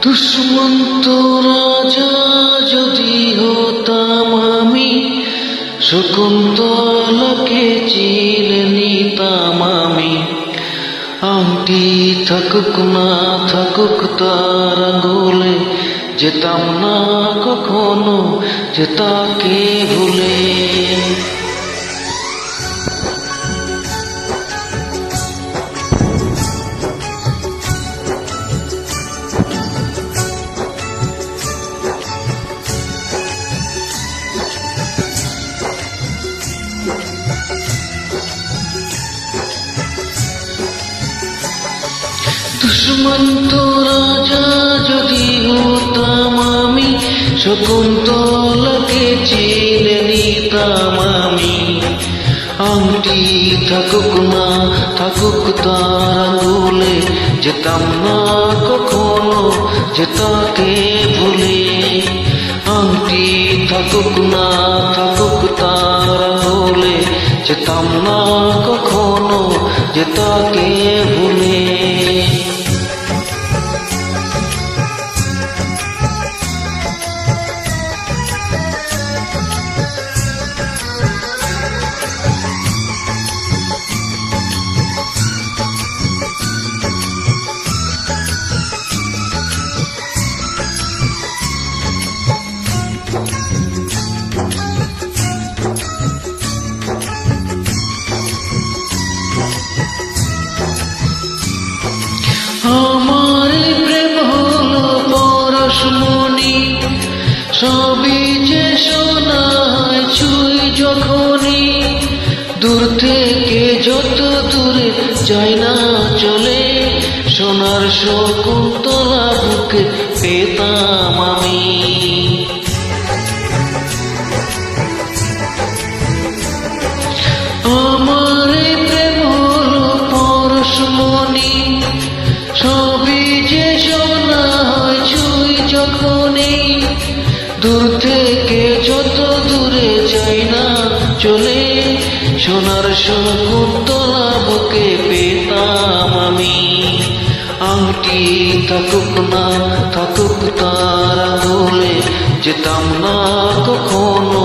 দুষ্মন্ত রাজা যদি হতাম আমি, শকুন্তলাকে চিনে নিতাম আমি। আংটি থাকুক না থাকুক তার আঙুলে, যেতাম না কখনো যে তাকে ভুলে। দুষ্মন্ত রাজা যদি হতাম আমি, শকুন্তলাকে চিনে নিতাম আমি। আংটি থাকুক না থাকুক তার আঙুলে, যেতাম না কখনো যে তাকে ভুলে। আংটি থাকুক না থাকুক তার আঙুলে, যেতাম না কখনো যে তাকে ভুলে। আমার প্রেম হলো পরশমণি, সবই যে শোনায় ছুঁই যখনই। দূর থেকে যত দূরে যাই না চলে, সোনার শকুন্তলা বুকে পেতাম আমি। আমার প্রেম হলো পরশমণি, সবই যে শোনায় ছুঁই যখনই। দূর থেকে যত দূরে যাই না চলে, সোনার শকুন্তলা বুকে পেতাম আমি। আংটি থাকুক না থাকুক তার আঙুলে, যেতাম না কখনো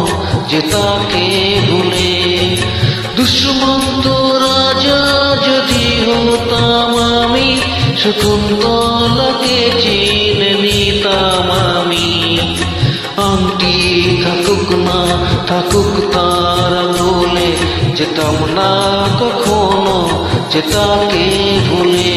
যে তাকে ভুলে। দুষ্মন্ত রাজা যদি হতাম আমি, শকুন্তলাকে চিনে নিতাম আমি। আংটি থাকুক না থাকুক তার আঙুলে, যেতাম না কখনো যে তাকে ভুলে।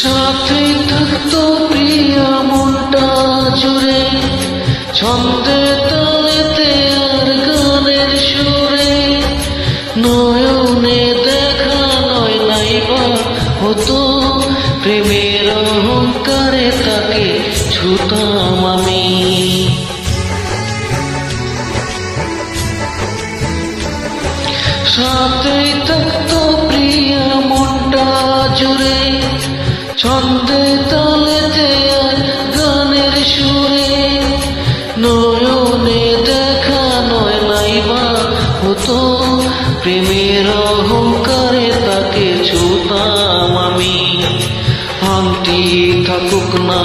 সাথে থাকতো প্রিয়া মনটা জুড়ে, ছন্দে তালেতে আর গানের সুরে। নয়নে দেখা নয় নাইবা হতো, প্রেমের অহংকারে তাকে ছুতাম আমি। সাথে থাকতো প্রিয়া মনটা জুড়ে, ছন্দে তালেতে আর গানের সুরে। নয়নে দেখা নয় নাইবা হতো, প্রেমের অহংকারে তাকে ছুতাম আমি। আংটি থাকুক না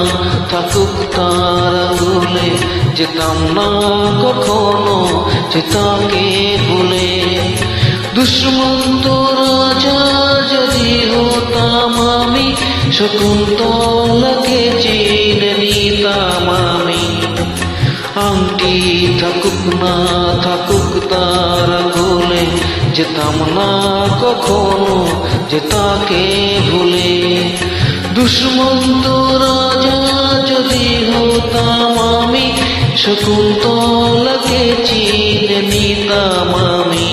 থাকুক তার আঙুলে, যেতাম না কখনো যে তাকে ভুলে। দুষ্মন্ত রাজা যদি হতাম আমি, শকুন্তলাকে চিনে নিতাম আমি। আংটি থাকুক না থাকুক তার আঙুলে, যেতাম না কখনো যে তাকে ভুলে। দুষ্মন্ত রাজা যদি হতাম আমি, শকুন্তলাকে চিনে নিতাম আমি।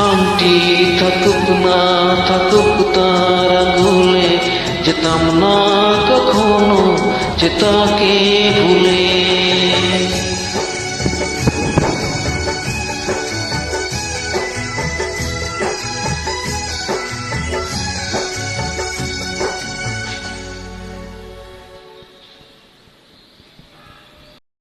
আংটি থাকুক না থাকুক তার আঙুলে, যেতাম না কখনো যে তাকে ভুলে।